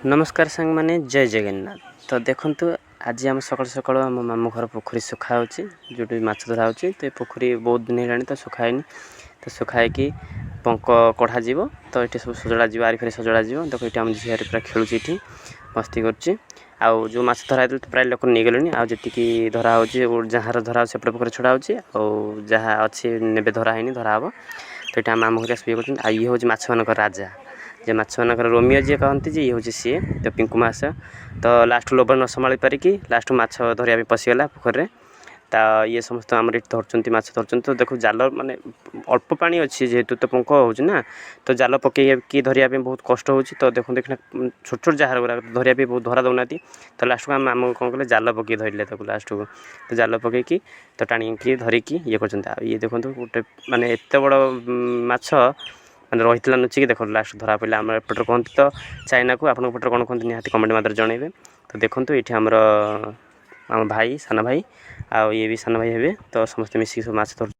नमस्कार सांग माने जय जगन्नाथ। तो देखंतु आज आम सकाल सकाल आम मामू घर पोखरी सुखा होची जोटी माछ धरा होची। तो पोखरी बहुत दिन हेलानी तो सुखायनी तो सुखाए कि पंक कढ़ा जीवो तो ये सब सजड़ा जीव आरी फेरी सजड़ा जीव। देखो ये आम झील पूरा खेलुची ये मस्ती कर जो माछ धरा तो प्राय लोक नहीं गले आ जी धरा हो जहाँ धरा सेपटे पोखरी छड़ा हो जहाँ अच्छी ने धरा है धरा हम तो ये आम घर शुए कर ये हूँ माछ मान राजा जे माछ मान रोमियो जी कहते जी ये हूँ सी तो पिंकु माछ तो लास्ट लोभ न संभाली पारिकी लास्ट माछ धरिया पशिगला पोखर ता ये समस्त आम धरती माछ धरती तो देखो जाल माने अल्प पानी अच्छी जेहेतु तो पंख होना तो जाल पकईकि धरिया बहुत कष्ट हो तो देखो देखना छोट छोट जहार गुरा धरिया बहुत धरा दौना तो लास्ट को आम कौन कले जाल पकई धरले लास्ट को तो जाल पकईकि तो टाणी धरिकी ये कर ये देखो गोटे माने एत बड़ माछ मैंने रही नुचिकी देख लास्ट धरा पड़ा आम एपटर कहते तो चाइना को आप पटर कौन कहते निहाती कमेंट मात्र जनइबे। तो देखो ये आमर आम भाई सान भाई आ ये भी सान भाई हे तो समस्त मिसिक सब माछ धर।